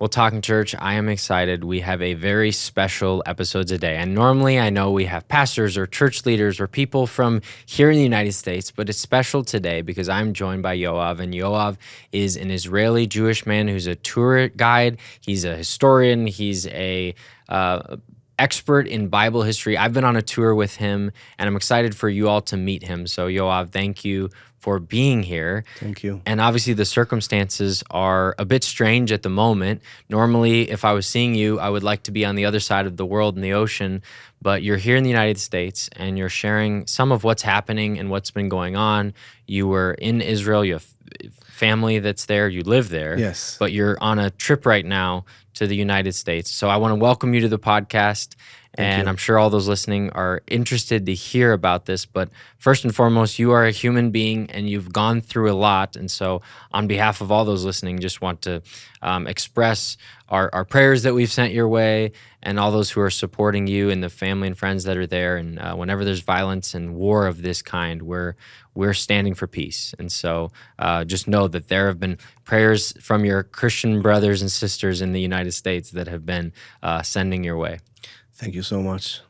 Well, Talking Church, I am excited. We have a very special episode today. And normally I know we have pastors or church leaders or people from here in the United States, but it's special today because I'm joined by Yoav. And Yoav is an Israeli Jewish man who's a tour guide. He's a historian. He's a expert in Bible history. I've been on a tour with him, and I'm excited for you all to meet him. So, Yoav, thank you for being here. Thank you. And obviously, the circumstances are a bit strange at the moment. Normally, if I was seeing you, I would like to be on the other side of the world in the ocean, but you're here in the United States, and you're sharing some of what's happening and what's been going on. You were in Israel. You have family that's there. You live there. Yes. But you're on a trip right now to the United States. So I want to welcome you to the podcast. And I'm sure all those listening are interested to hear about this. But first and foremost, you are a human being and you've gone through a lot. And so on behalf of all those listening, just want to express our prayers that we've sent your way and all those who are supporting you and the family and friends that are there. And whenever there's violence and war of this kind, we're standing for peace. And so just know that there have been prayers from your Christian brothers and sisters in the United States that have been sending your way. Thank you so much.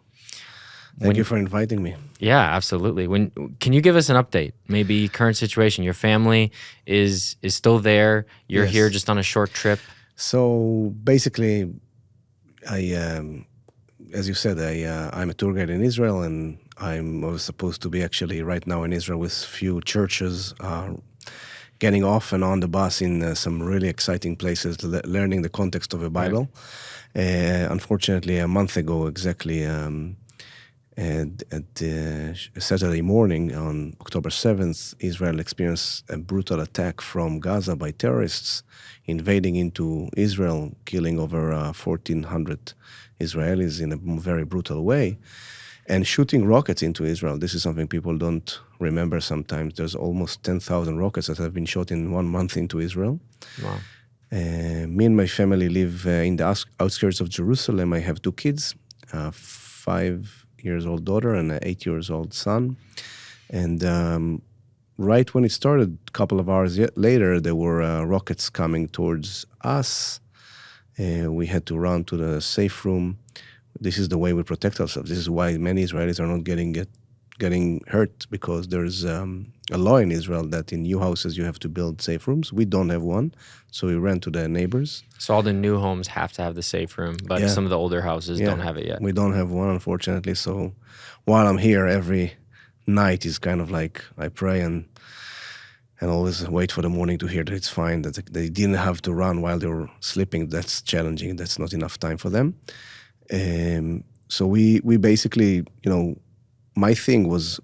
Thank you for inviting me. Yeah, absolutely. Can you give us an update? Maybe current situation. Your family is still there. You're here just on a short trip. So basically, as you said, I'm a tour guide in Israel, and I was supposed to be actually right now in Israel with few churches, getting off and on the bus in some really exciting places, learning the context of the Bible. Right. Unfortunately, a month ago exactly, at Saturday morning on October 7th, Israel experienced a brutal attack from Gaza by terrorists invading into Israel, killing over 1,400 Israelis in a very brutal way, and shooting rockets into Israel. This is something people don't remember sometimes. There's almost 10,000 rockets that have been shot in 1 month into Israel. Wow. Me and my family live in the outskirts of Jerusalem. I have 2 kids, a 5-year-old daughter and an 8-year-old son. And right when it started, a couple of hours later, there were rockets coming towards us. We had to run to the safe room. This is the way we protect ourselves. This is why many Israelis are not getting hurt, because there's a law in Israel that in new houses you have to build safe rooms. We don't have one, so we ran to the neighbors. So all the new homes have to have the safe room, but some of the older houses don't have it yet. We don't have one, unfortunately. So while I'm here, every night is kind of like I pray and always wait for the morning to hear that it's fine, that they didn't have to run while they were sleeping. That's challenging. That's not enough time for them. So we basically, my thing was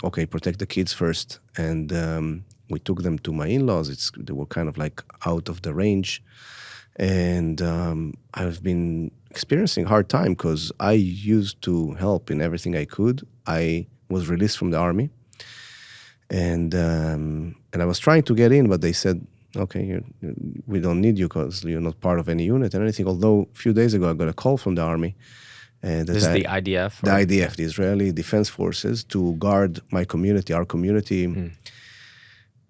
okay, protect the kids first, and we took them to my in-laws. They were kind of like out of the range, and I've been experiencing a hard time because I used to help in everything I could. I was released from the army, and I was trying to get in, but they said, okay, we don't need you because you're not part of any unit and anything. Although a few days ago I got a call from the army. This is the IDF? The IDF, the Israeli Defense Forces, to guard my community. Our community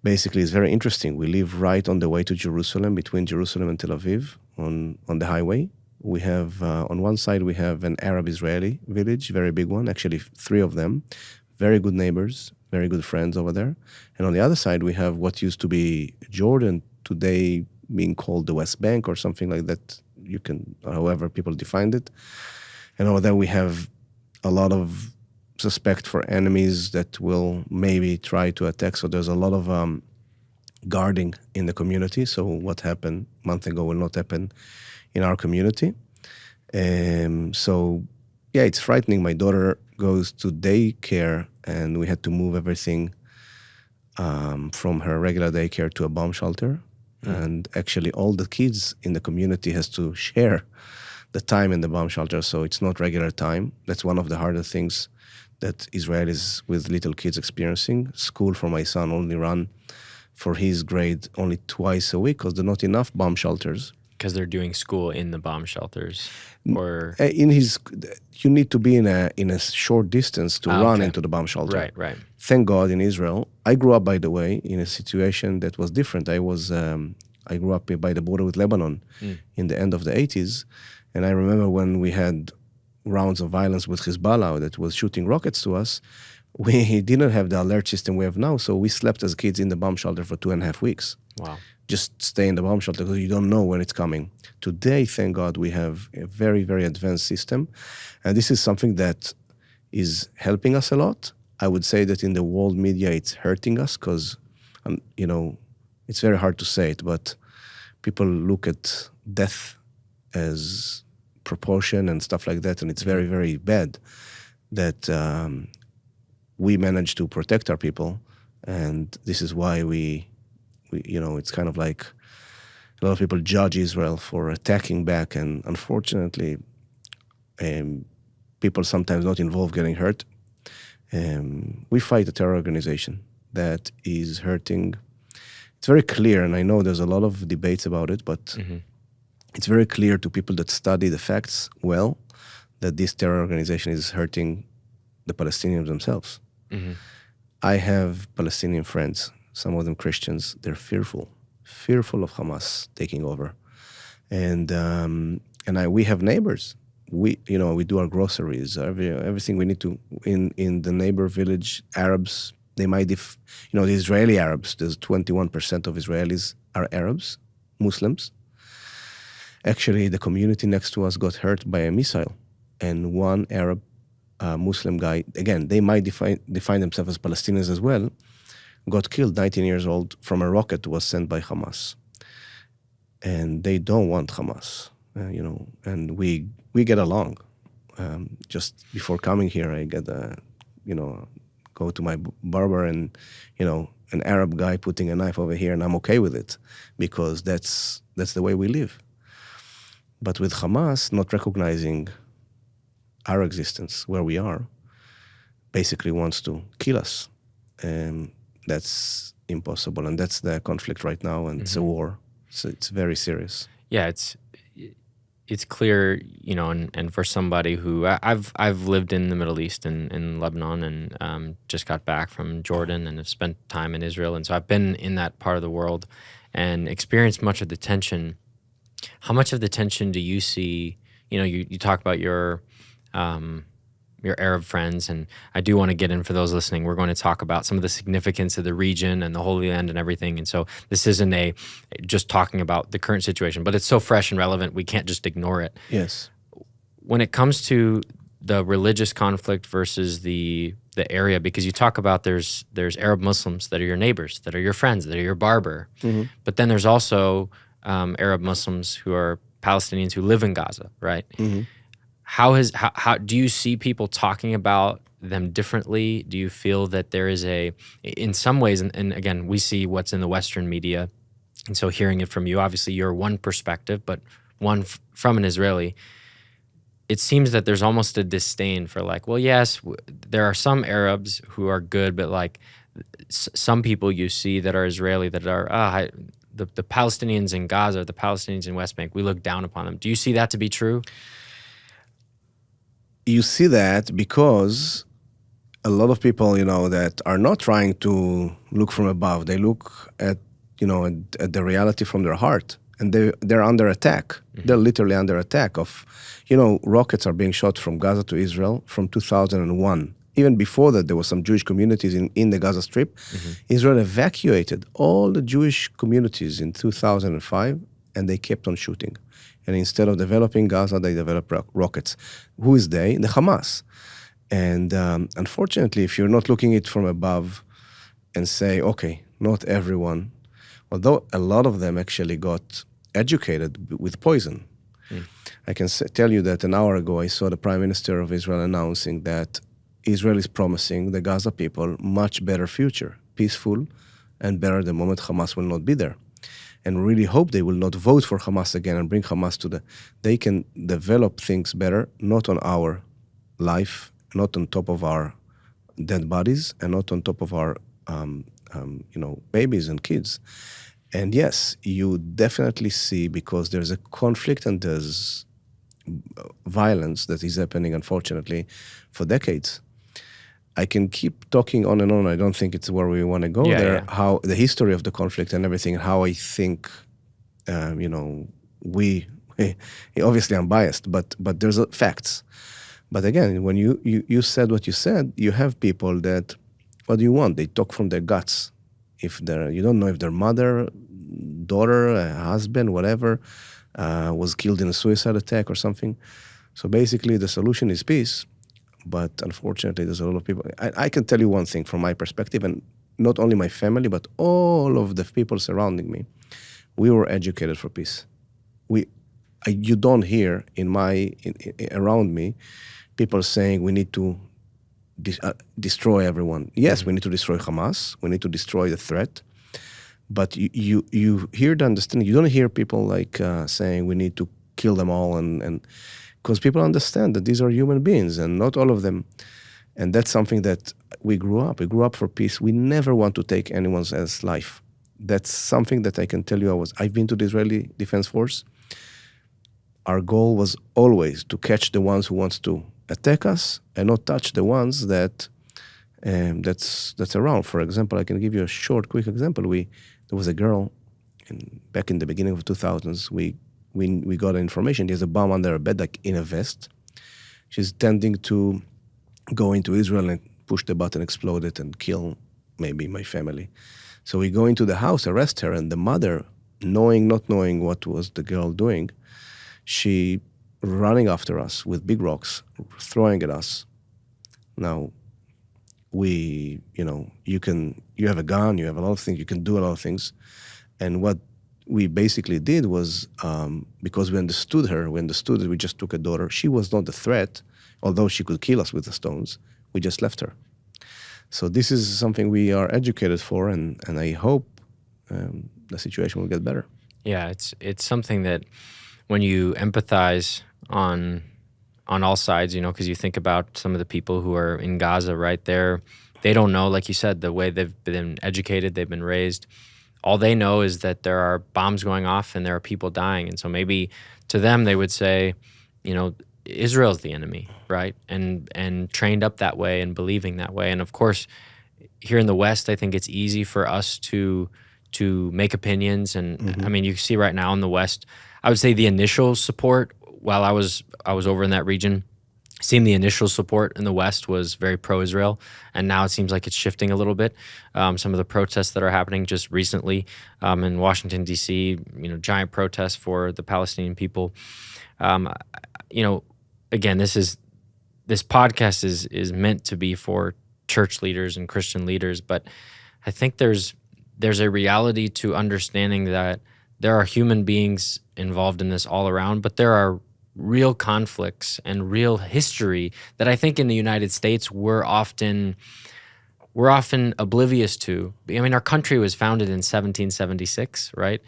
basically is very interesting. We live right on the way to Jerusalem, between Jerusalem and Tel Aviv, on the highway. We have, on one side, we have an Arab-Israeli village, very big one, actually 3 of them, very good neighbors, very good friends over there. And on the other side, we have what used to be Jordan, today being called the West Bank or something like that. You can, however people defined it. And over there we have a lot of suspect for enemies that will maybe try to attack. So there's a lot of guarding in the community. So what happened a month ago will not happen in our community. So yeah, it's frightening. My daughter goes to daycare, and we had to move everything from her regular daycare to a bomb shelter. And actually all the kids in the community has to share the time in the bomb shelter, so it's not regular time. That's one of the harder things that Israelis with little kids experiencing. School for my son only run for his grade only twice a week because there are not enough bomb shelters. Because they're doing school in the bomb shelters, or you need to be in a short distance to run into the bomb shelter. I grew up by the border with Lebanon Mm. in the end of the 80s. And I remember when we had rounds of violence with Hezbollah that was shooting rockets to us, we didn't have the alert system we have now. So we slept as kids in the bomb shelter for 2.5 weeks. Wow. Just stay in the bomb shelter because you don't know when it's coming. Today, thank God, we have a very, very advanced system. And this is something that is helping us a lot. I would say that in the world media, it's hurting us because, it's very hard to say it, but people look at death as proportion and stuff like that, and it's very, very bad that we manage to protect our people, and this is why we it's kind of like a lot of people judge Israel for attacking back, and unfortunately, people sometimes not involved getting hurt. We fight a terror organization that is hurting. It's very clear, and I know there's a lot of debates about it, but it's very clear to people that study the facts well that this terror organization is hurting the Palestinians themselves. Mm-hmm. I have Palestinian friends, some of them Christians. They're fearful of Hamas taking over, and we have neighbors. We do our groceries, everything we need to in the neighbor village. Arabs, they might the Israeli Arabs. There's 21% of Israelis are Arabs, Muslims. Actually, the community next to us got hurt by a missile, and one Arab Muslim guy, again, they might define themselves as Palestinians as well, got killed, 19 years old, from a rocket was sent by Hamas. And they don't want Hamas, and we get along. Just before coming here, I get go to my barber and, an Arab guy putting a knife over here, and I'm okay with it because that's the way we live. But with Hamas not recognizing our existence where we are, basically wants to kill us. And that's impossible. And that's the conflict right now, and it's a war. So it's very serious. Yeah, it's clear, and for somebody who I've lived in the Middle East in Lebanon and just got back from Jordan and have spent time in Israel, and so I've been in that part of the world and experienced much of the tension. How much of the tension do you see? You talk about your Arab friends, and I do want to get in, for those listening, we're going to talk about some of the significance of the region and the Holy Land and everything. And so this isn't just talking about the current situation, but it's so fresh and relevant, we can't just ignore it. Yes. When it comes to the religious conflict versus the area, because you talk about there's Arab Muslims that are your neighbors, that are your friends, that are your barber, but then there's also Arab Muslims who are Palestinians who live in Gaza, right? How do you see people talking about them differently? Do you feel that there is in some ways, and again, we see what's in the Western media, and so hearing it from you, obviously you're one perspective, but one from an Israeli, it seems that there's almost a disdain for well, yes, there are some Arabs who are good, but some people you see that are Israeli that are, the Palestinians in Gaza, the Palestinians in West Bank, we look down upon them. Do you see that to be true? You see that because a lot of people, that are not trying to look from above. They look at, at the reality from their heart, and they're under attack. They're literally under attack of, rockets are being shot from Gaza to Israel from 2001. Even before that, there were some Jewish communities in the Gaza Strip. Israel evacuated all the Jewish communities in 2005, and they kept on shooting. And instead of developing Gaza, they developed rockets. Who is they? The Hamas. And unfortunately, if you're not looking at it from above and say, okay, not everyone, although a lot of them actually got educated with poison. I can tell you that an hour ago, I saw the Prime Minister of Israel announcing that Israel is promising the Gaza people much better future, peaceful and better the moment Hamas will not be there. And really hope they will not vote for Hamas again and bring Hamas they can develop things better, not on our life, not on top of our dead bodies, and not on top of our, babies and kids. And yes, you definitely see, because there's a conflict and there's violence that is happening, unfortunately, for decades. I can keep talking on and on. I don't think it's where we want to go there. Yeah. How the history of the conflict and everything, and how I think You know, we obviously I'm biased, but there's facts. But again, when you said what you said, you have people that, what do you want? They talk from their guts. If they're, you don't know if their mother, daughter, husband, whatever, was killed in a suicide attack or something. So basically, the solution is peace. But unfortunately, there's a lot of people. I can tell you one thing from my perspective, and not only my family, but all of the people surrounding me. We were educated for peace. You don't hear around me people saying we need to destroy everyone. Yes, we need to destroy Hamas. We need to destroy the threat. But you hear the understanding. You don't hear people like saying we need to kill them all, and because people understand that these are human beings, and not all of them. And that's something that we grew up. We grew up for peace. We never want to take anyone's else life. That's something that I can tell you. I've been to the Israeli Defense Force. Our goal was always to catch the ones who wants to attack us and not touch the ones that's around. For example, I can give you a short, quick example. There was a girl back in the beginning of 2000s. We got information. There's a bomb under her bed, like in a vest. She's tending to go into Israel and push the button, explode it, and kill maybe my family. So we go into the house, arrest her, and the mother, not knowing what was the girl doing, she running after us with big rocks, throwing at us. Now, you have a gun, you have a lot of things, you can do a lot of things. And what we basically did was, because we understood that we just took a daughter. She was not a threat, although she could kill us with the stones. We just left her. So this is something we are educated for, and I hope the situation will get better. Yeah, it's something that when you empathize on all sides, because you think about some of the people who are in Gaza right there, they don't know, like you said, the way they've been educated, they've been raised. All they know is that there are bombs going off and there are people dying. And so maybe to them they would say, Israel's the enemy, right? And trained up that way and believing that way. And of course, here in the West, I think it's easy for us to make opinions. And I mean, you see right now in the West, I would say the initial support while I was over in that region, seeing the initial support in the West was very pro-Israel, and now it seems like it's shifting a little bit. Some of the protests that are happening just recently in Washington, D.C., giant protests for the Palestinian people. Again, this podcast is meant to be for church leaders and Christian leaders, but I think there's a reality to understanding that there are human beings involved in this all around, but there are real conflicts and real history that I think in the United States we're often oblivious to. I mean, our country was founded in 1776, right?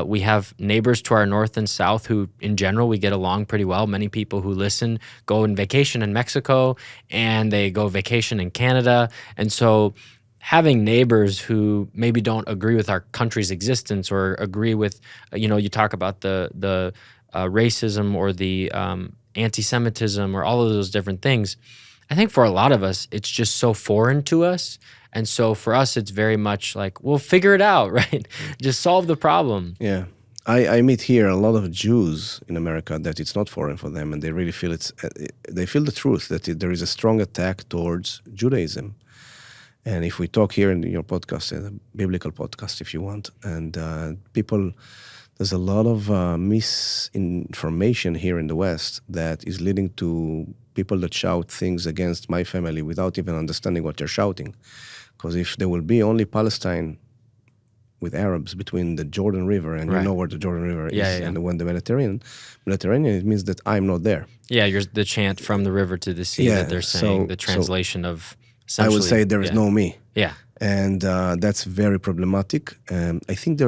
We have neighbors to our north and south who, in general, we get along pretty well. Many people who listen go on vacation in Mexico, and they go vacation in Canada. And so having neighbors who maybe don't agree with our country's existence or agree with, you talk about the racism or the anti-Semitism or all of those different things. I think for a lot of us, it's just so foreign to us. And so for us, it's very much like, we'll figure it out, right? Just solve the problem. Yeah. I meet here a lot of Jews in America that it's not foreign for them, and they really feel they feel the truth that there is a strong attack towards Judaism. And if we talk here in your podcast, a biblical podcast, if you want, and there's a lot of misinformation here in the West that is leading to people that shout things against my family without even understanding what they're shouting. Because if there will be only Palestine with Arabs between the Jordan River, and you know where the Jordan River is, and when the Mediterranean, it means that I'm not there. Yeah, you're the chant from the river to the sea that they're saying, the translation of I would say there is no me. Yeah. And that's very problematic. I think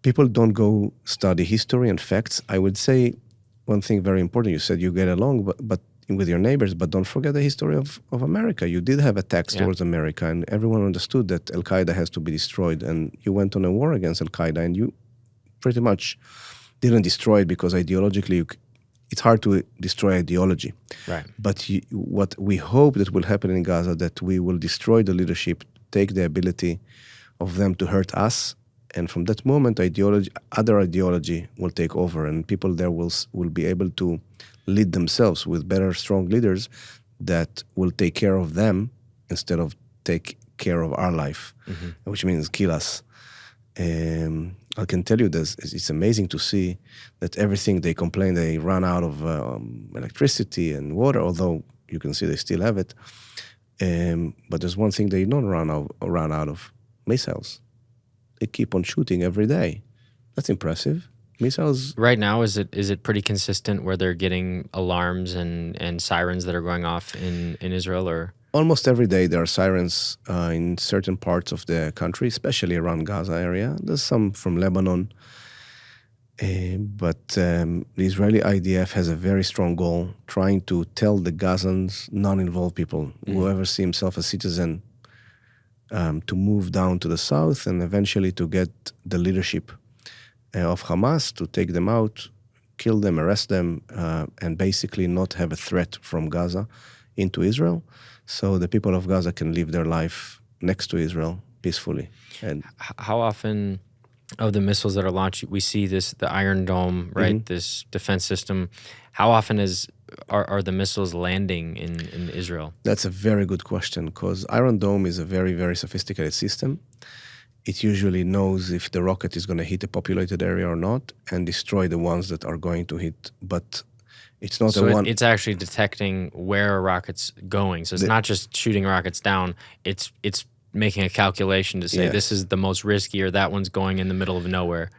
people don't go study history and facts. I would say one thing very important. You said you get along but with your neighbors, but don't forget the history of America. You did have attacks towards America, and everyone understood that Al-Qaeda has to be destroyed. And you went on a war against Al-Qaeda, and you pretty much didn't destroy it because ideologically it's hard to destroy ideology. Right. But what we hope that will happen in Gaza, that we will destroy the leadership, take the ability of them to hurt us, And from that moment, other ideology will take over, and people there will be able to lead themselves with better, strong leaders that will take care of them instead of take care of our life, which means kill us. I can tell you this, it's amazing to see that everything they complain, they run out of electricity and water, although you can see they still have it. But there's one thing they don't run out of, missiles. They keep on shooting every day. That's impressive. Missiles. Right now, is it pretty consistent where they're getting alarms and sirens that are going off in Israel, or? Almost every day there are sirens in certain parts of the country, especially around Gaza area. There's some from Lebanon. But the Israeli IDF has a very strong goal, trying to tell the Gazans, non-involved people, whoever see himself a citizen, to move down to the south and eventually to get the leadership of Hamas, to take them out, kill them, arrest them, and basically not have a threat from Gaza into Israel, so the people of Gaza can live their life next to Israel peacefully. And how often of the missiles that are launched, we see the Iron Dome, right? This defense system. How often are the missiles landing in Israel? That's a very good question, because Iron Dome is a very, very sophisticated system. It usually knows if the rocket is going to hit a populated area or not and destroy the ones that are going to hit. But it's not it's actually detecting where a rocket's going. So it's not just shooting rockets down. It's making a calculation to say this is the most risky, or that one's going in the middle of nowhere.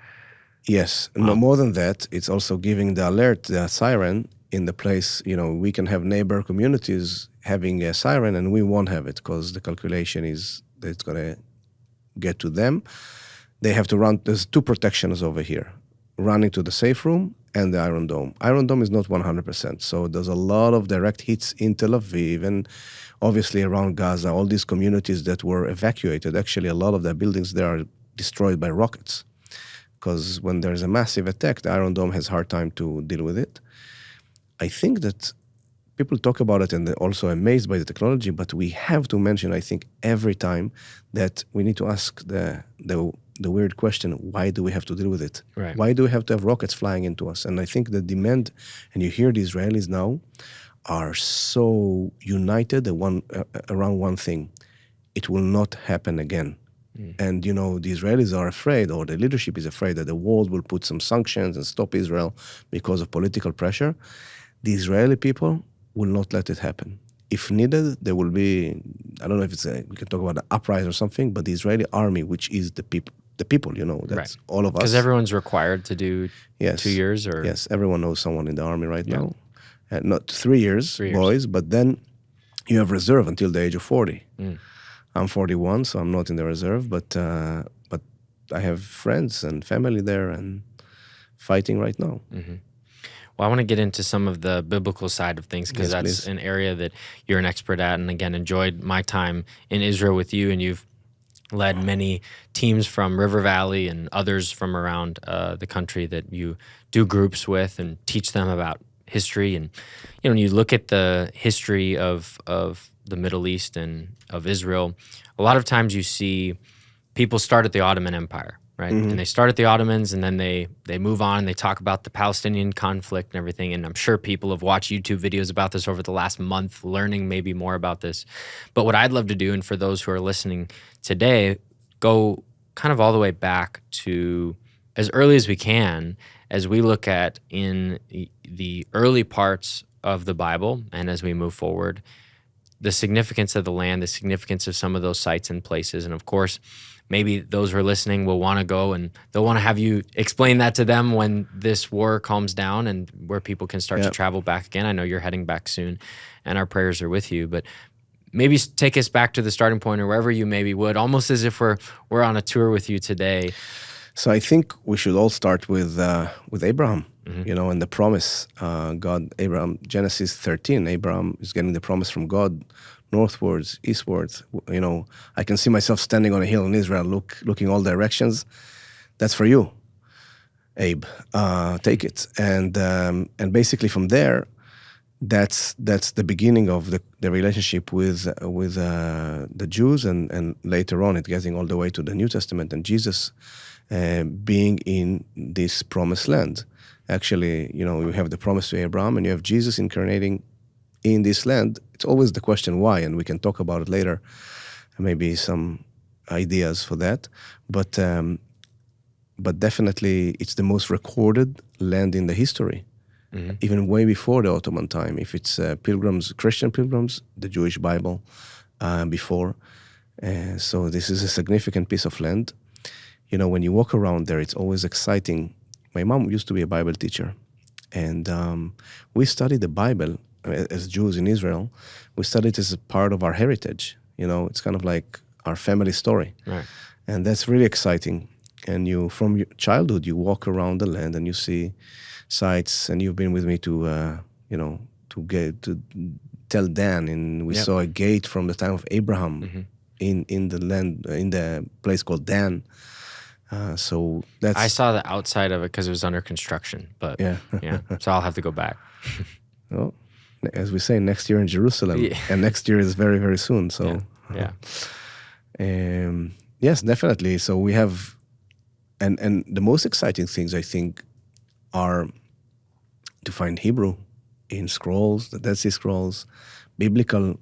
Yes. No more than that, it's also giving the alert, the siren, in the place. We can have neighbor communities having a siren and we won't have it because the calculation is that it's going to get to them. They have to run. There's two protections over here: running to the safe room and the Iron Dome. Iron Dome is not 100%, so there's a lot of direct hits in Tel Aviv and obviously around Gaza. All these communities that were evacuated, actually a lot of their buildings there are destroyed by rockets, because when there's a massive attack, the Iron Dome has a hard time to deal with it. I think that people talk about it and they're also amazed by the technology, but we have to mention, I think, every time that we need to ask the weird question: why do we have to deal with it? Right. Why do we have to have rockets flying into us? And I think the demand, and you hear the Israelis now, are so united around one thing: it will not happen again. And, the Israelis are afraid, or the leadership is afraid, that the world will put some sanctions and stop Israel because of political pressure. The Israeli people will not let it happen. If needed, there will be, I don't know if we can talk about an uprising or something, but the Israeli army, which is the people, that's all of us. Because everyone's required to do 2 years, or? Yes, everyone knows someone in the army right now. Not 3 years, boys, but then you have reserve until the age of 40. I'm 41, so I'm not in the reserve, but I have friends and family there and fighting right now. Well, I want to get into some of the biblical side of things, because that's an area that you're an expert at. And again, enjoyed my time in Israel with you, and you've led many teams from River Valley and others from around the country that you do groups with and teach them about history. And when you look at the history of the Middle East and of Israel, a lot of times you see people start at the Ottoman Empire, right? And they start at the Ottomans, and then they move on and they talk about the Palestinian conflict and everything. And I'm sure people have watched YouTube videos about this over the last month, learning maybe more about this. But what I'd love to do, and for those who are listening today, go kind of all the way back to as early as we can, as we look at in the early parts of the Bible, and as we move forward, the significance of the land, the significance of some of those sites and places. And of course, maybe those who are listening will want to go and they'll want to have you explain that to them when this war calms down and where people can start to travel back again. I know you're heading back soon, and our prayers are with you, but maybe take us back to the starting point, or wherever you maybe would, almost as if we're on a tour with you today. So I think we should all start with Abraham, and the promise. Abraham, Genesis 13, Abraham is getting the promise from God, northwards, eastwards. I can see myself standing on a hill in Israel, looking all directions. That's for you, Abe. Take it. And basically from there, that's the beginning of the relationship with the Jews, and later on it getting all the way to the New Testament and Jesus. being in this promised land. Actually, you have the promise to Abraham, and you have Jesus incarnating in this land. It's always the question why, and we can talk about it later. Maybe some ideas for that, but definitely it's the most recorded land in the history, even way before the Ottoman time. If it's pilgrims, Christian pilgrims, the Jewish Bible before. So this is a significant piece of land. When you walk around there, it's always exciting. My mom used to be a Bible teacher, and we study the Bible as Jews in Israel. We study it as a part of our heritage. It's kind of like our family story. Right. And that's really exciting. And from your childhood, you walk around the land and you see sites. And you've been with me to tell Dan, and we saw a gate from the time of Abraham in the land, in the place called Dan. So that's. I saw the outside of it because it was under construction, but yeah. So I'll have to go back. Well, as we say, next year in Jerusalem, and next year is very, very soon. So yeah. Yes, definitely. So we have, and the most exciting things I think are to find Hebrew in scrolls, the Dead Sea Scrolls, biblical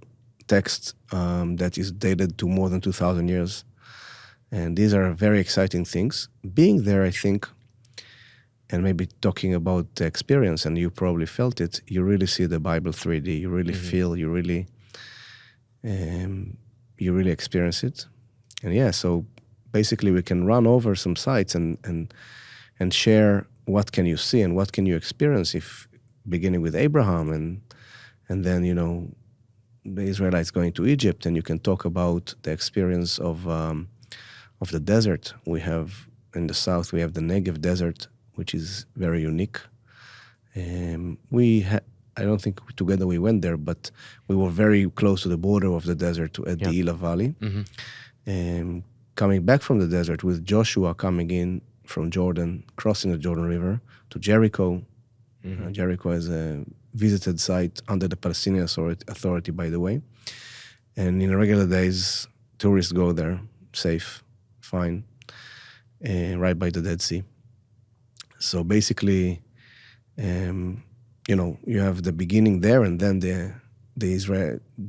text that is dated to more than 2,000 years. And these are very exciting things. Being there, I think, and maybe talking about the experience, and you probably felt it, you really see the Bible 3D. You really feel, you really experience it. And so basically we can run over some sites and share what can you see and what can you experience, if beginning with Abraham and then, the Israelites going to Egypt, and you can talk about the experience of the desert. We have in the south, we have the Negev desert, which is very unique. I don't think together we went there, but we were very close to the border of the desert at the Elah Valley. Coming back from the desert with Joshua coming in from Jordan, crossing the Jordan River to Jericho. Jericho is a visited site under the Palestinian Authority, by the way. And in regular days, tourists go there, safe, fine, right by the Dead Sea. So basically, you have the beginning there, and then the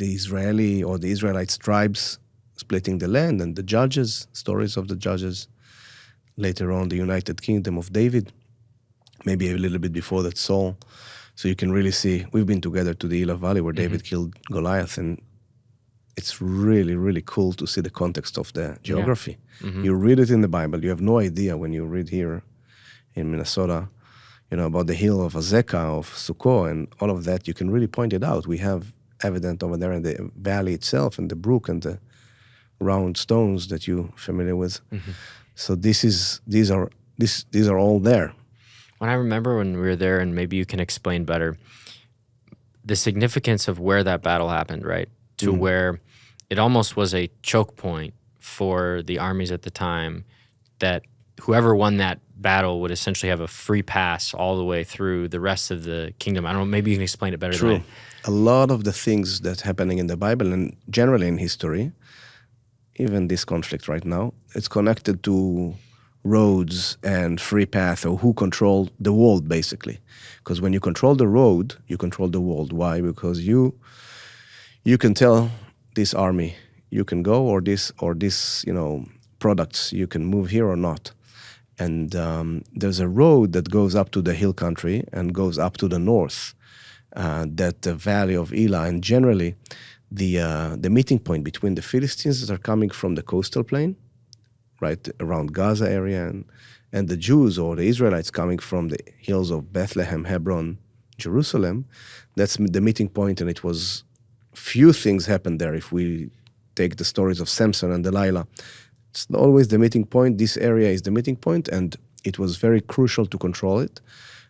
Israeli or the Israelites tribes splitting the land, and the judges, stories of the judges. Later on, the United Kingdom of David, maybe a little bit before that, Saul. So you can really see, we've been together to the Elah Valley where David killed Goliath, and it's really, really cool to see the context of the geography. You read it in the Bible. You have no idea when you read here in Minnesota, about the hill of Azekah, of Sukkot, and all of that. You can really point it out. We have evidence over there in the valley itself, and the brook, and the round stones that you're familiar with. So these are all there. When I remember when we were there, and maybe you can explain better, the significance of where that battle happened, right? To where it almost was a choke point for the armies at the time, that whoever won that battle would essentially have a free pass all the way through the rest of the kingdom. I don't know, maybe you can explain it better than I. A lot of the things that's happening in the Bible and generally in history, even this conflict right now, it's connected to roads and free path, or who control the world, basically. Because when you control the road, you control the world. Why? Because you can tell this army, you can go, or this products, you can move here or not. And there's a road that goes up to the hill country and goes up to the north, that the valley of Elah, and generally the meeting point between the Philistines that are coming from the coastal plain, right around Gaza area, and the Jews or the Israelites coming from the hills of Bethlehem, Hebron, Jerusalem. That's the meeting point, and it was few things happened there. If we take the stories of Samson and Delilah, it's not always the meeting point. This area is the meeting point, and it was very crucial to control it,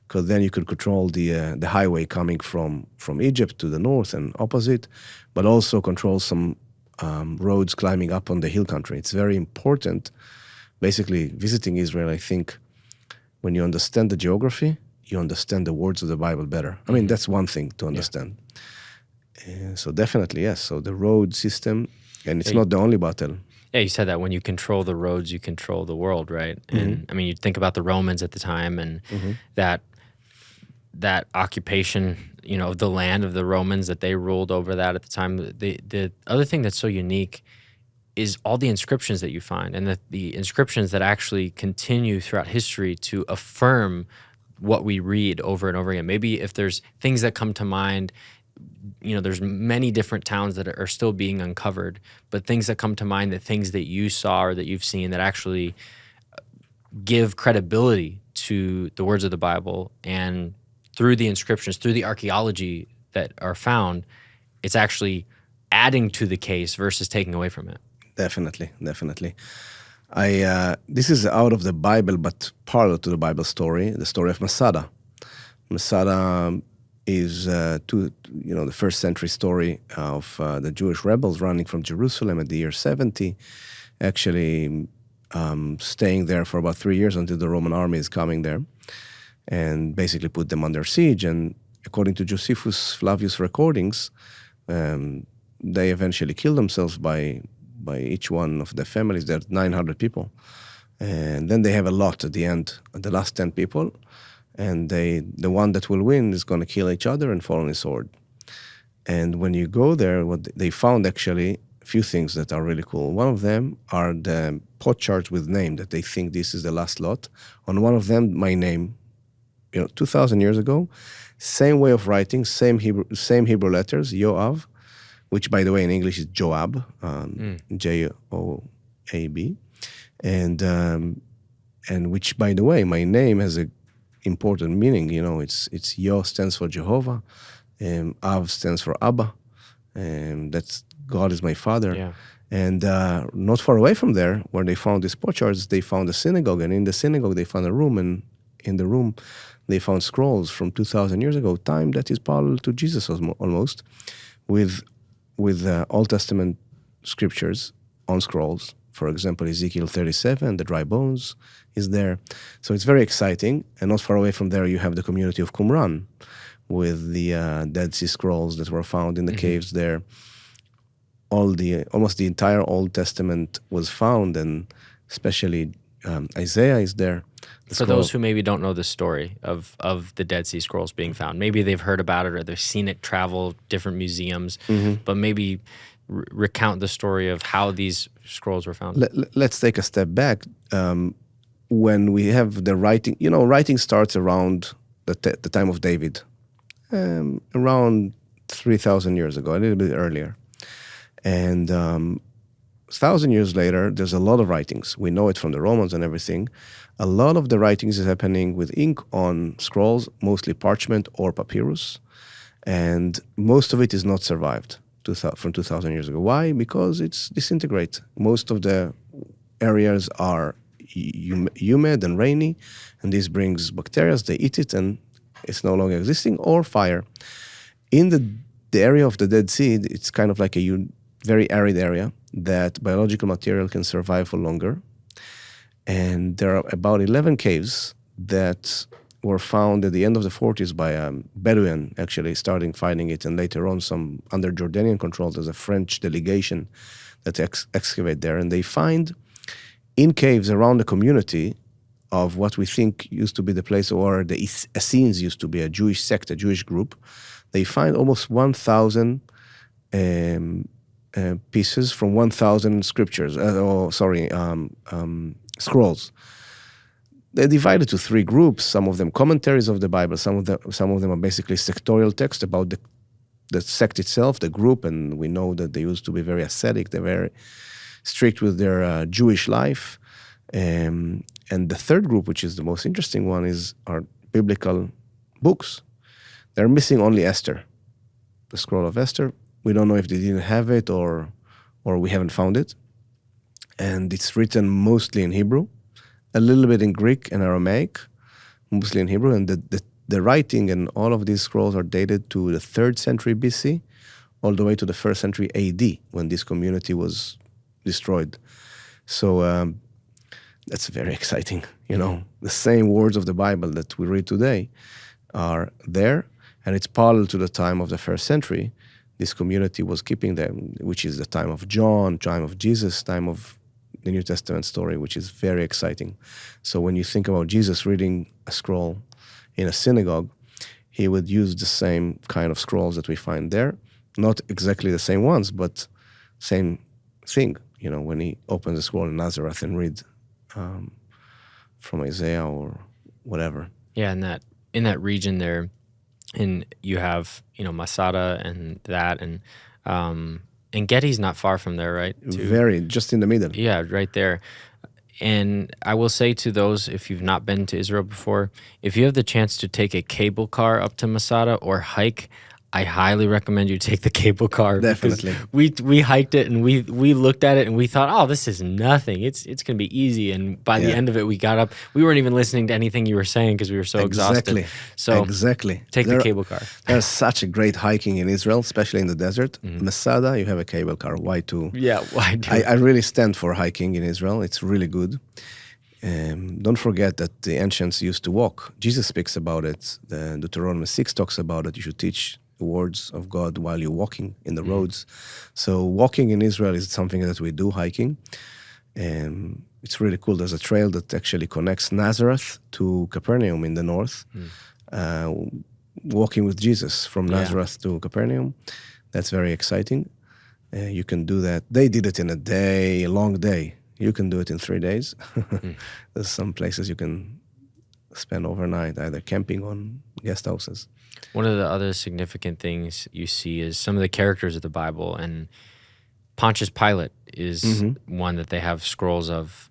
because then you could control the highway coming from Egypt to the north and opposite, but also control some roads climbing up on the hill country. It's very important. Basically, visiting Israel, I think, when you understand the geography, you understand the words of the Bible better. I mean, that's one thing to understand. So definitely, yes. So the road system, and it's not the only battle. Yeah, you said that when you control the roads, you control the world, right? Hmm. And I mean, you think about the Romans at the time and Hmm. that that occupation, of the land of the Romans that they ruled over that at the time. The other thing that's so unique is all the inscriptions that you find and the inscriptions that actually continue throughout history to affirm what we read over and over again. Maybe if there's things that come to mind, there's many different towns that are still being uncovered, but things that come to mind, that things that you saw or that you've seen that actually give credibility to the words of the Bible, and through the inscriptions, through the archaeology that are found, it's actually adding to the case versus taking away from it. Definitely, definitely. This is out of the Bible, but parallel to the Bible story, the story of Masada. Masada is the first century story of the Jewish rebels running from Jerusalem at the year 70, actually staying there for about 3 years until the Roman army is coming there and basically put them under siege. And according to Josephus Flavius' recordings, they eventually killed themselves by each one of the families. There are 900 people. And then they have a lot at the end, the last 10 people. And the one that will win is going to kill each other and fall on his sword. And when you go there, what they found actually a few things that are really cool. One of them are the potsherds with name, that they think this is the last lot. On one of them, my name, 2,000 years ago, same way of writing, same Hebrew letters, Yoav, which by the way in English is Joab, Joab, and which by the way my name has a important meaning. It's Yo stands for Jehovah, Av stands for Abba, and that's God is my father. Yeah. And not far away from there, where they found these potsherds, they found a synagogue, and in the synagogue they found a room, and in the room they found scrolls from 2,000 years ago, time that is parallel to Jesus almost, with Old Testament scriptures on scrolls. For example, Ezekiel 37, the dry bones is there. So it's very exciting. And not far away from there, you have the community of Qumran with the Dead Sea Scrolls that were found in the caves there. Almost the entire Old Testament was found, and especially Isaiah is there. For those who maybe don't know the story of the Dead Sea Scrolls being found, maybe they've heard about it or they've seen it travel different museums, but maybe recount the story of how these scrolls were found. Let's take a step back. When we have the writing, writing starts around the time of David, around 3,000 years ago, a little bit earlier. And 1,000 years later, there's a lot of writings. We know it from the Romans and everything. A lot of the writings is happening with ink on scrolls, mostly parchment or papyrus. And most of it is not survived from 2,000 years ago. Why? Because it's disintegrate. Most of the areas are humid and rainy, and this brings bacteria. They eat it, and it's no longer existing, or fire. In the area of the Dead Sea, it's kind of like a very arid area that biological material can survive for longer. And there are about 11 caves that were found at the end of the 40s by a Bedouin, actually starting finding it, and later on some under Jordanian control. There's a French delegation that excavate there, and they find in caves around the community of what we think used to be the place, or the Essenes used to be a Jewish sect, a Jewish group. They find almost 1,000 pieces from 1,000 scriptures. Scrolls. They're divided to three groups. Some of them commentaries of the Bible. Some of them are basically sectorial text about the sect itself, the group, and we know that they used to be very ascetic. They're very strict with their Jewish life. And the third group, which is the most interesting one, are biblical books. They're missing only Esther, the scroll of Esther. We don't know if they didn't have it or we haven't found it. And it's written mostly in Hebrew, a little bit in Greek and Aramaic, mostly in Hebrew. And the writing and all of these scrolls are dated to the 3rd century BC, all the way to the 1st century AD, when this community was destroyed. So that's very exciting. The same words of the Bible that we read today are there, and it's parallel to the time of the 1st century. This community was keeping them, which is the time of John, time of Jesus, time of the New Testament story, which is very exciting. So when you think about Jesus reading a scroll in a synagogue, he would use the same kind of scrolls that we find there. Not exactly the same ones, but same thing. When he opens a scroll in Nazareth and read from Isaiah or whatever. Yeah, in that region there, and you have Masada and that, and Getty's not far from there, right? Very, just in the middle. Yeah, right there. And I will say to those, if you've not been to Israel before, if you have the chance to take a cable car up to Masada or hike, I highly recommend you take the cable car. Definitely. We hiked it, and we looked at it, and we thought, oh, this is nothing. It's going to be easy. And by the end of it, we got up. We weren't even listening to anything you were saying because we were so exhausted. So exactly. Take the cable car. There's such a great hiking in Israel, especially in the desert. Masada, you have a cable car. Why too? Yeah, why do? I really stand for hiking in Israel. It's really good. Don't forget that the ancients used to walk. Jesus speaks about it. The Deuteronomy 6 talks about it. You should teach the words of God while you're walking in the roads. So walking in Israel is something that we do, hiking. It's really cool. There's a trail that actually connects Nazareth to Capernaum in the north. Walking with Jesus from Nazareth to Capernaum. That's very exciting. You can do that. They did it in a long day. You can do it in 3 days. There's some places you can spend overnight, either camping on guest houses. One of the other significant things you see is some of the characters of the Bible, and Pontius Pilate is one that they have scrolls of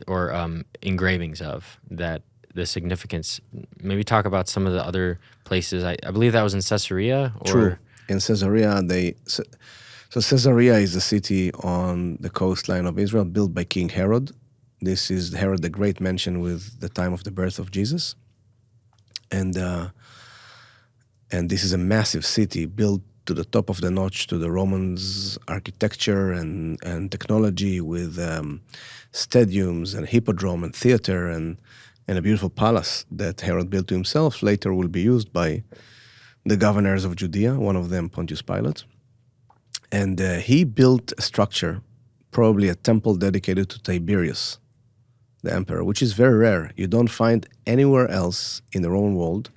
or engravings of, that the significance. Maybe talk about some of the other places. I believe that was in Caesarea. True. In Caesarea, so Caesarea is a city on the coastline of Israel built by King Herod. This is Herod the Great mentioned with the time of the birth of Jesus. And this is a massive city built to the top of the notch to the Romans' architecture and technology, with stadiums and hippodrome and theater and a beautiful palace that Herod built to himself. Later will be used by the governors of Judea, one of them Pontius Pilate. And he built a structure, probably a temple dedicated to Tiberius, the emperor, which is very rare. You don't find anywhere else in the Roman world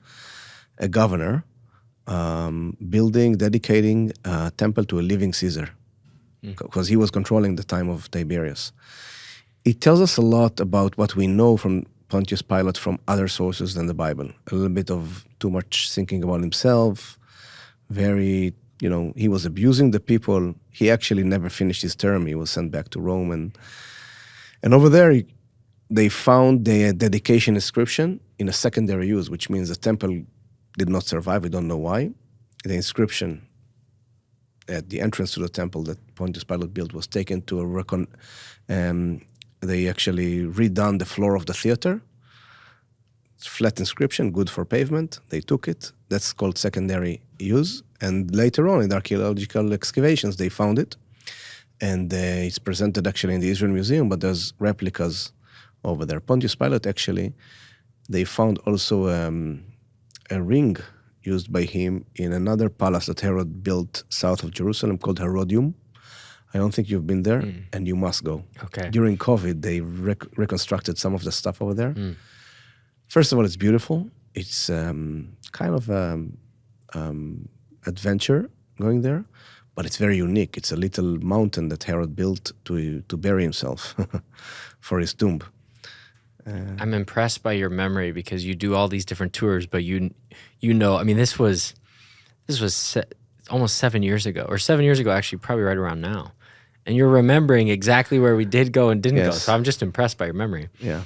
a governor dedicating a temple to a living Caesar, because he was controlling the time of Tiberius. It tells us a lot about what we know from Pontius Pilate from other sources than the Bible. A little bit of too much thinking about himself, very, he was abusing the people. He actually never finished his term. He was sent back to Rome. And over there, they found the dedication inscription in a secondary use, which means the temple did not survive. We don't know why. The inscription at the entrance to the temple that Pontius Pilate built was taken to they actually redone the floor of the theater. It's flat inscription, good for pavement. They took it. That's called secondary use. And later on in the archaeological excavations, they found it. And it's presented actually in the Israel Museum, but there's replicas over there. Pontius Pilate, actually, they found also a ring used by him in another palace that Herod built south of Jerusalem called Herodium. I don't think you've been there, and you must go. Okay. During COVID, they reconstructed some of the stuff over there. First of all, it's beautiful. It's kind of adventure going there, but it's very unique. It's a little mountain that Herod built to bury himself for his tomb. I'm impressed by your memory, because you do all these different tours, but I mean, this was almost 7 years ago, or 7 years ago, actually, probably right around now. And you're remembering exactly where we did go and didn't go. So I'm just impressed by your memory. Yeah.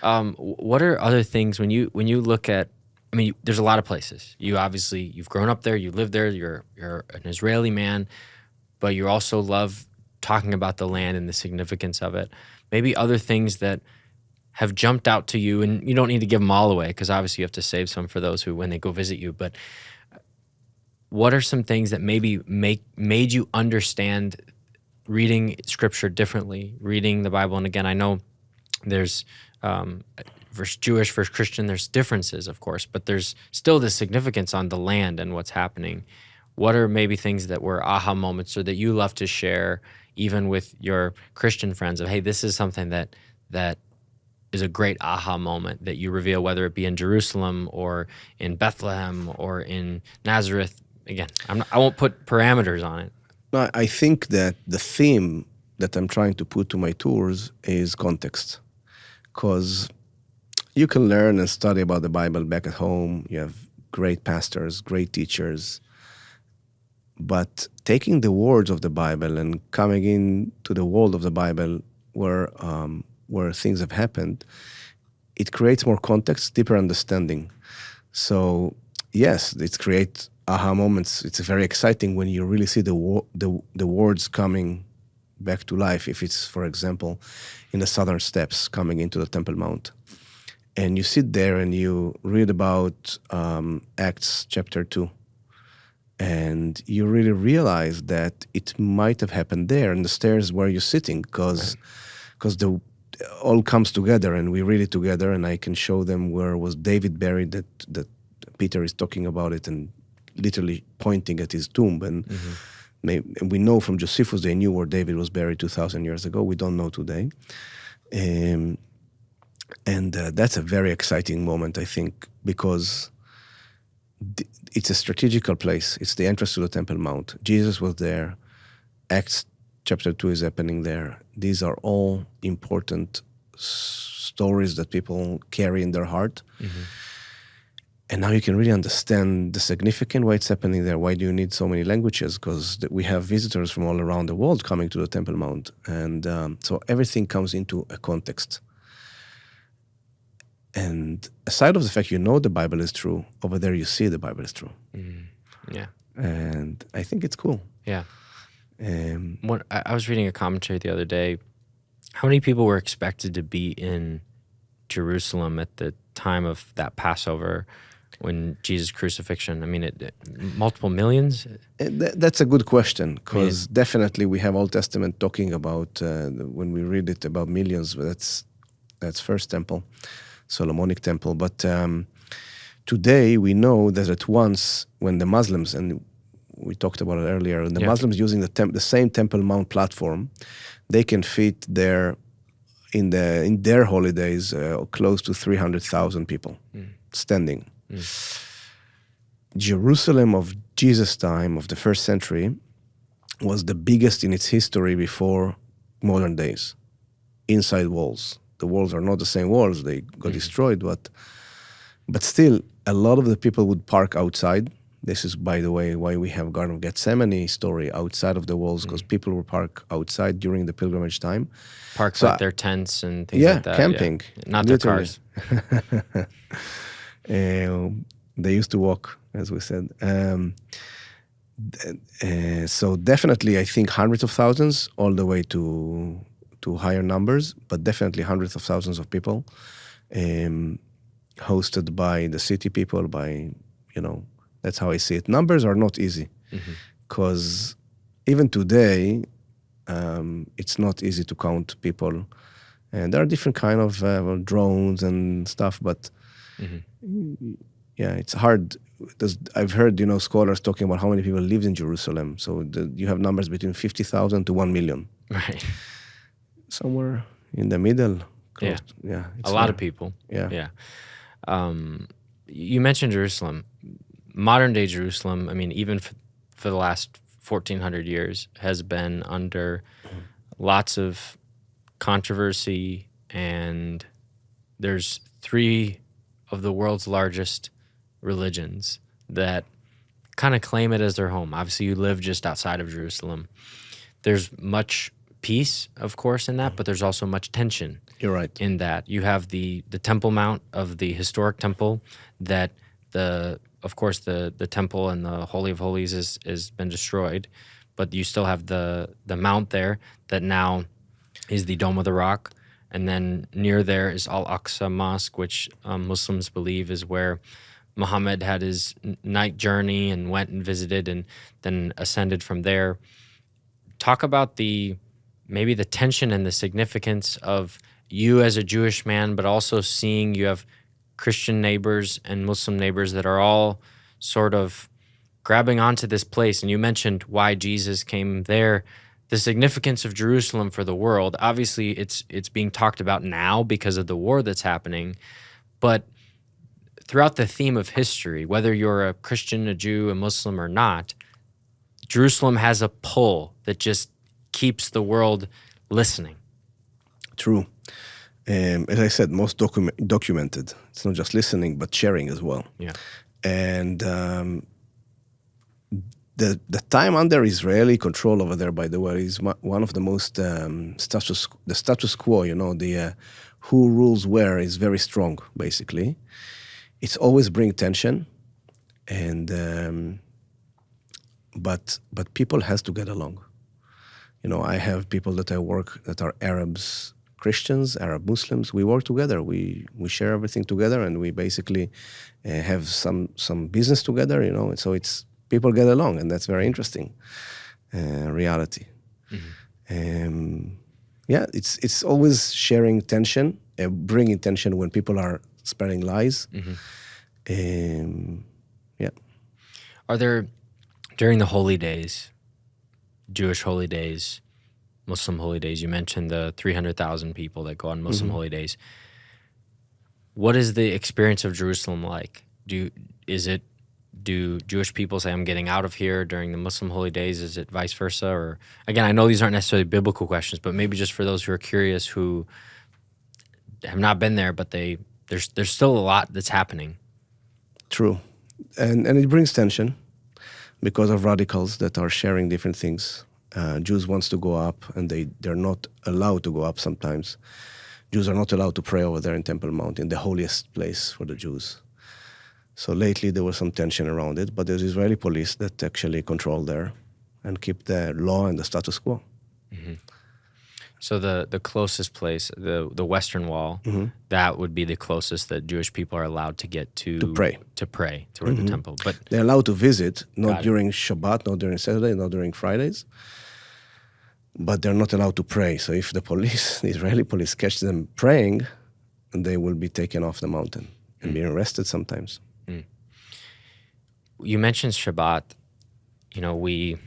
What are other things when you look at? I mean, there's a lot of places. You've grown up there, you live there, you're an Israeli man, but you also love talking about the land and the significance of it. Maybe other things that have jumped out to you, and you don't need to give them all away, because obviously you have to save some for those who, when they go visit you. But what are some things that maybe made you understand reading Scripture differently, reading the Bible? And again, I know there's versus Jewish versus Christian, there's differences, of course, but there's still the significance on the land and what's happening. What are maybe things that were aha moments, or that you love to share, even with your Christian friends, of hey, this is something that is a great aha moment that you reveal, whether it be in Jerusalem or in Bethlehem or in Nazareth. Again, I won't put parameters on it. No, I think that the theme that I'm trying to put to my tours is context. Because you can learn and study about the Bible back at home. You have great pastors, great teachers. But taking the words of the Bible and coming into the world of the Bible where things have happened, it creates more context, deeper understanding. So yes, it creates aha moments. It's very exciting when you really see the words coming back to life. If it's, for example, in the southern steps coming into the Temple Mount, and you sit there and you read about Acts chapter 2, and you really realize that it might have happened there in the stairs where you're sitting, because the all comes together and we read it together, and I can show them where was David buried, that Peter is talking about it and literally pointing at his tomb. And we know from Josephus they knew where David was buried 2,000 years ago. We don't know today. And that's a very exciting moment, I think, because it's a strategical place. It's the entrance to the Temple Mount. Jesus was there. Acts chapter 2 is happening there. These are all important stories that people carry in their heart. And now you can really understand the significance why it's happening there. Why do you need so many languages? Because we have visitors from all around the world coming to the Temple Mount. And so everything comes into a context. And aside of the fact you know the Bible is true, over there you see the Bible is true. Yeah. And I think it's cool. Yeah. I was reading a commentary the other day. How many people were expected to be in Jerusalem at the time of that Passover when Jesus' crucifixion? I mean, multiple millions? That's a good question, because definitely we have Old Testament talking about, when we read it, about millions. That's First Temple, Solomonic Temple. But today we know that at once when the Muslims, and we talked about it earlier, and the Muslims using the same Temple Mount platform, they can fit there in their holidays close to 300,000 people standing. Jerusalem of Jesus' time, of the first century, was the biggest in its history before modern days. Inside walls. The walls are not the same walls, they got destroyed, but still, a lot of the people would park outside. This is, by the way, why we have Garden of Gethsemane story outside of the walls, because people would park outside during the pilgrimage time. Park like their tents and things like that. Camping. Not literally. Their cars. They used to walk, as we said. So definitely, I think hundreds of thousands, all the way to higher numbers, but definitely hundreds of thousands of people, hosted by the city people, that's how I see it. Numbers are not easy, because even today, it's not easy to count people. And there are different kind of drones and stuff, but it's hard. I've heard, scholars talking about how many people live in Jerusalem. So you have numbers between 50,000 to 1 million. Right. Somewhere in the middle. It's a lot of people. Yeah. You mentioned Jerusalem. Modern day Jerusalem, I mean, even for the last 1,400 years, has been under lots of controversy, and there's 3 of the world's largest religions that kind of claim it as their home. Obviously, you live just outside of Jerusalem. There's much peace, of course, in that, but there's also much tension. You're right. In that you have the Temple Mount of the historic temple, that of course the temple and the Holy of Holies has been destroyed, but you still have the mount there that now is the Dome of the Rock. And then near there is Al-Aqsa Mosque, which Muslims believe is where Muhammad had his night journey and went and visited and then ascended from there. Talk about maybe the tension and the significance of you as a Jewish man, but also seeing you have Christian neighbors and Muslim neighbors that are all sort of grabbing onto this place. And you mentioned why Jesus came there. the significance of Jerusalem for the world. Obviously, it's being talked about now because of the war that's happening, but throughout the theme of history, whether you're a Christian, a Jew, a Muslim, or not, Jerusalem has a pull that just keeps the world listening. True. As I said, most documented. It's not just listening, but sharing as well. Yeah. And the time under Israeli control over there, by the way, is one of the most status quo. The who rules where is very strong. Basically, it's always bring tension, and but people has to get along. I have people that I work that are Arabs, Christians, Arab Muslims. We work together. We share everything together, and we basically have some business together. And so it's people get along, and that's very interesting reality. Mm-hmm. Yeah, it's always sharing tension, bringing tension when people are spreading lies. Mm-hmm. Yeah. Are there, during the holy days, Jewish holy days, Muslim holy days, you mentioned the 300,000 people that go on Muslim holy days. What is the experience of Jerusalem like? Do Jewish people say, I'm getting out of here during the Muslim holy days? Is it vice versa? Or again, I know these aren't necessarily biblical questions, but maybe just for those who are curious, who have not been there, but there's still a lot that's happening. True. And it brings tension because of radicals that are sharing different things. Jews wants to go up, and they're not allowed to go up sometimes. Jews are not allowed to pray over there in Temple Mount, in the holiest place for the Jews. So lately there was some tension around it, but there's Israeli police that actually control there and keep the law and the status quo. Mm-hmm. So the closest place, the Western Wall, that would be the closest that Jewish people are allowed to get to pray toward the temple. But they're allowed to visit, not during Shabbat, not during Saturday, not during Fridays, but they're not allowed to pray. So if the Israeli police catch them praying, they will be taken off the mountain and be arrested sometimes. You mentioned Shabbat. We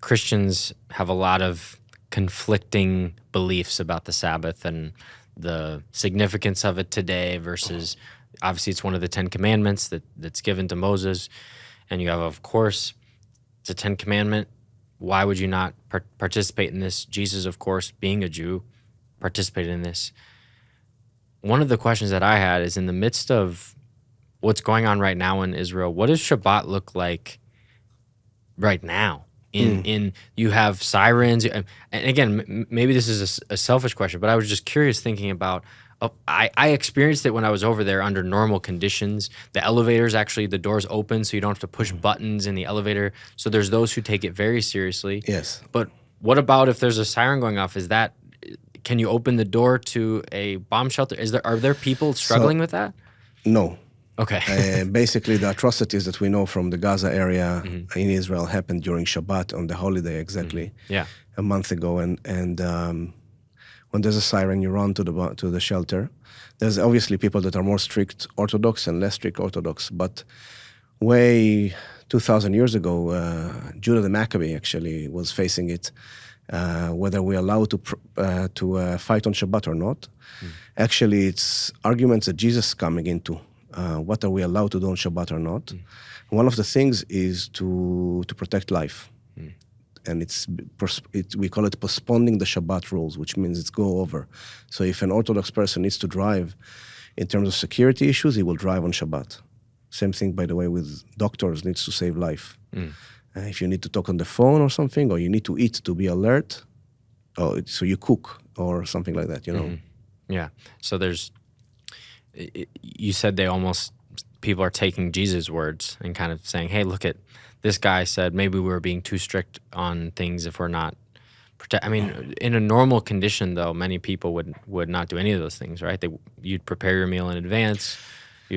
Christians have a lot of conflicting beliefs about the Sabbath and the significance of it today versus, obviously, it's one of the 10 commandments that's given to Moses. And you have, of course, it's a 10 commandment. Why would you not participate in this? Jesus, of course, being a Jew, participated in this. One of the questions that I had is, in the midst of what's going on right now in Israel, what does Shabbat look like right now? In you have sirens, and again, maybe this is a selfish question, but I was just curious thinking about. I experienced it when I was over there under normal conditions. The elevators, actually, the doors open, so you don't have to push buttons in the elevator. So there's those who take it very seriously. Yes. But what about if there's a siren going off? Can you open the door to a bomb shelter? Are there people struggling with that? No. Okay. Basically, the atrocities that we know from the Gaza area in Israel happened during Shabbat on the holiday, exactly. Yeah. A month ago, and when there's a siren, you run to the shelter. There's obviously people that are more strict Orthodox and less strict Orthodox, but way 2,000 years ago, Judah the Maccabee actually was facing it, whether we're allowed to fight on Shabbat or not. Actually, it's arguments that Jesus is coming into. What are we allowed to do on Shabbat or not? One of the things is to protect life. And we call it postponing the Shabbat rules, which means it's go over. So if an Orthodox person needs to drive in terms of security issues, he will drive on Shabbat. Same thing, by the way, with doctors, needs to save life. If you need to talk on the phone or something, or you need to eat to be alert, so you cook or something like that, Yeah. So you said people are taking Jesus' words and kind of saying, hey, look at this guy said maybe we were being too strict on things if we're not in a normal condition, though, many people would not do any of those things, right? You'd prepare your meal in advance.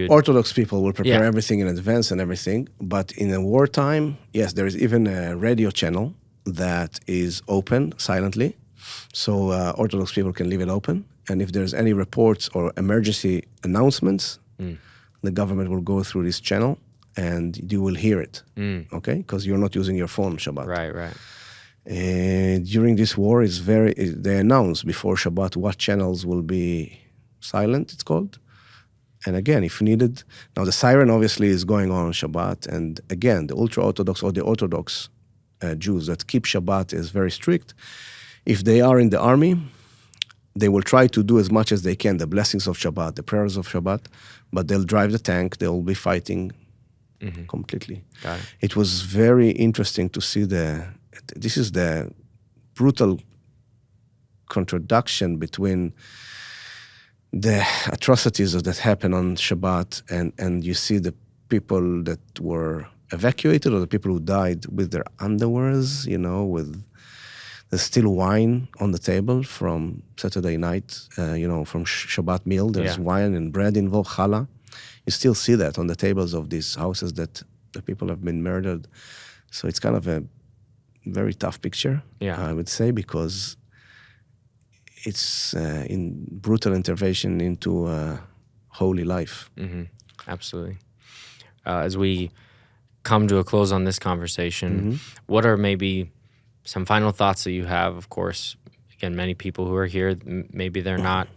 Orthodox people will prepare everything in advance and everything. But in a wartime, yes, there is even a radio channel that is open silently. So Orthodox people can leave it open. And if there's any reports or emergency announcements, the government will go through this channel and you will hear it, okay? Because you're not using your phone Shabbat. Right. During this war, they announce before Shabbat what channels will be silent, it's called. And again, if needed, now the siren obviously is going on Shabbat. And again, the ultra-Orthodox or the Orthodox Jews that keep Shabbat is very strict. If they are in the army, they will try to do as much as they can, the blessings of Shabbat, the prayers of Shabbat, but they'll drive the tank, they'll be fighting completely. Got it. It was very interesting to see this is the brutal contradiction between the atrocities that happen on Shabbat and you see the people that were evacuated or the people who died with their underwears, with there's still wine on the table from Saturday night, from Shabbat meal. There's wine and bread involved, challah. You still see that on the tables of these houses that the people have been murdered. So it's kind of a very tough picture, I would say, because it's in brutal intervention into holy life. Mm-hmm. Absolutely. As we come to a close on this conversation, what are maybe some final thoughts that you have? Of course, again, many people who are here, maybe they're not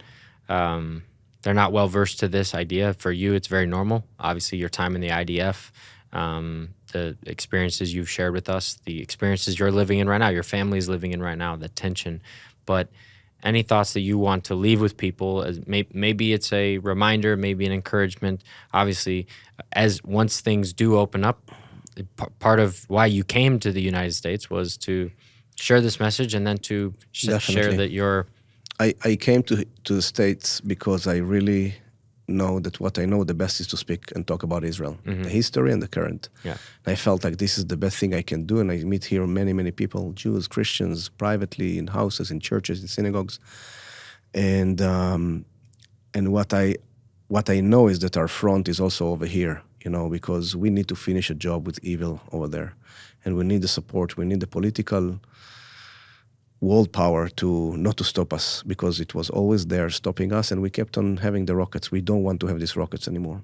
well versed to this idea. For you, it's very normal. Obviously, your time in the IDF, the experiences you've shared with us, the experiences you're living in right now, your family's living in right now, the tension. But any thoughts that you want to leave with people? As maybe it's a reminder, maybe an encouragement. Obviously, as once things do open up, part of why you came to the United States was to share this message and then to share that you're... I came to the States because I really know that what I know the best is to speak and talk about Israel, the history and the current. Yeah. I felt like this is the best thing I can do, and I meet here many, many people, Jews, Christians, privately, in houses, in churches, in synagogues. And what I know is that our front is also over here, because we need to finish a job with evil over there. And we need the support, we need the political world power not to stop us, because it was always there stopping us, and we kept on having the rockets. We don't want to have these rockets anymore.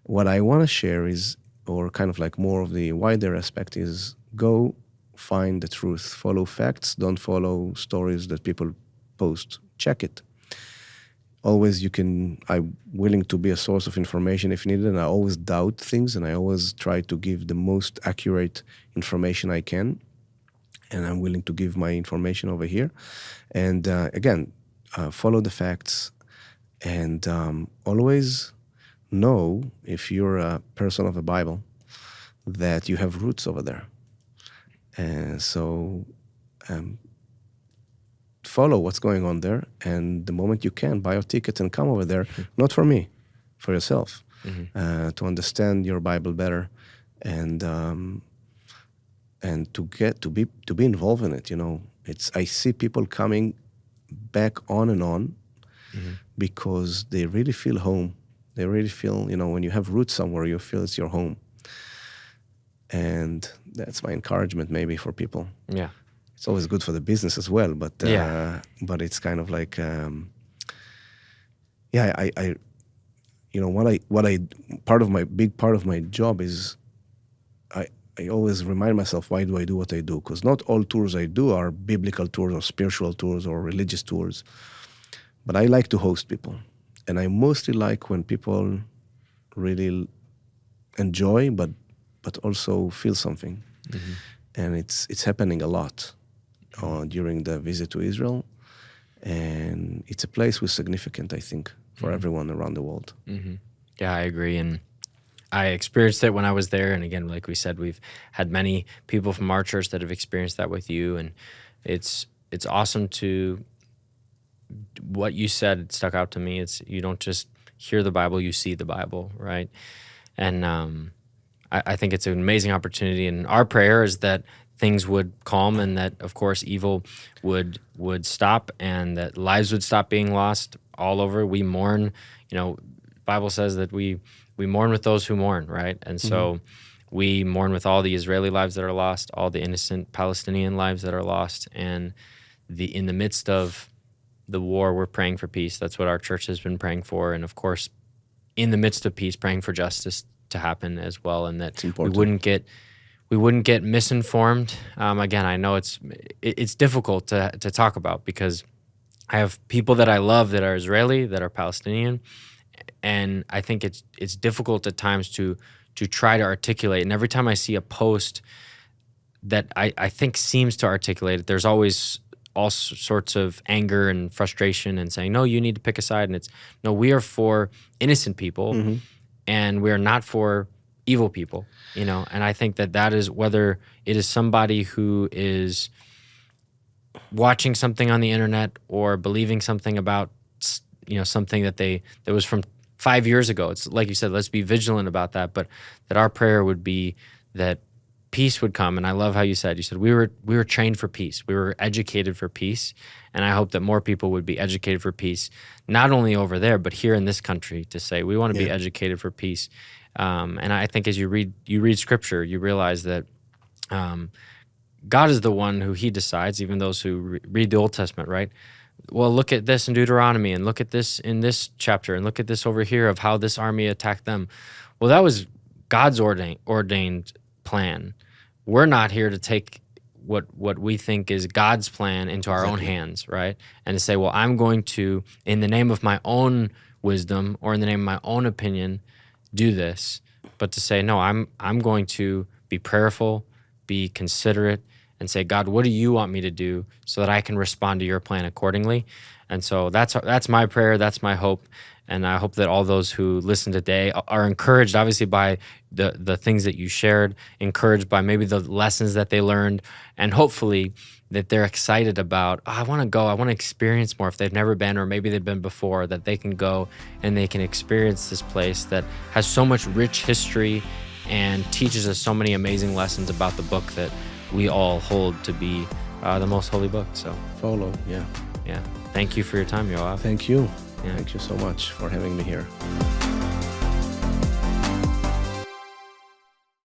What I want to share is, or kind of like more of the wider aspect, is go find the truth. Follow facts, don't follow stories that people post. Check it. Always I'm willing to be a source of information if needed, and I always doubt things, and I always try to give the most accurate information I can. And I'm willing to give my information over here. And again, follow the facts, and always know, if you're a person of the Bible, that you have roots over there. And so follow what's going on there, and the moment you can, buy your ticket and come over there, not for me, for yourself, to understand your Bible better, and to be involved in it. I see people coming back on and on because they really feel home. They really feel, when you have roots somewhere, you feel it's your home. And that's my encouragement maybe for people. Yeah. It's always good for the business as well, but it's kind of like, big part of my job is I always remind myself, why do I do what I do? Because not all tours I do are biblical tours or spiritual tours or religious tours. But I like to host people. And I mostly like when people really enjoy, but also feel something. And it's happening a lot during the visit to Israel. And it's a place with significance, I think, for everyone around the world. Yeah, I agree. And I experienced it when I was there. And again, like we said, we've had many people from our church that have experienced that with you. And it's awesome to, what you said stuck out to me. It's, you don't just hear the Bible, you see the Bible, right? And I think it's an amazing opportunity. And our prayer is that things would calm, and that, of course, evil would stop, and that lives would stop being lost all over. We mourn, Bible says that we mourn with those who mourn, right? And so we mourn with all the Israeli lives that are lost, all the innocent Palestinian lives that are lost, and in the midst of the war, we're praying for peace. That's what our church has been praying for, and of course, in the midst of peace, praying for justice to happen as well, and that we we wouldn't get misinformed. Again, I know it's difficult to talk about because I have people that I love that are Israeli, that are Palestinian, and I think it's difficult at times to try to articulate. And every time I see a post that I think seems to articulate it, there's always all sorts of anger and frustration and saying, no, you need to pick a side. And it's, no, we are for innocent people and we are not for evil people, you know? And I think that is whether it is somebody who is watching something on the internet or believing something about, you know, something that was from 5 years ago. It's like you said, let's be vigilant about that, but that our prayer would be that peace would come. And I love how you said we were trained for peace. We were educated for peace. And I hope that more people would be educated for peace, not only over there, but here in this country, to say we want to be educated for peace. And I think as you read scripture, you realize that God is the one who he decides, even those who read the Old Testament, right? Well, look at this in Deuteronomy and look at this in this chapter and look at this over here of how this army attacked them. Well, that was God's ordained plan. We're not here to take what we think is God's plan into our own hands, right? And to say, well, I'm going to, in the name of my own wisdom or in the name of my own opinion, do this. But to say, no, I'm going to be prayerful, be considerate, and say, God, what do you want me to do so that I can respond to your plan accordingly? And so that's my prayer, that's my hope. And I hope that all those who listen today are encouraged, obviously, by the things that you shared, encouraged by maybe the lessons that they learned, and hopefully that they're excited about, I want to go, I want to experience more if they've never been, or maybe they've been before, that they can go and they can experience this place that has so much rich history and teaches us so many amazing lessons about the book that we all hold to be the most holy book. So follow, yeah. Thank you for your time, Yoav. Thank you. Yeah. Thank you so much for having me here.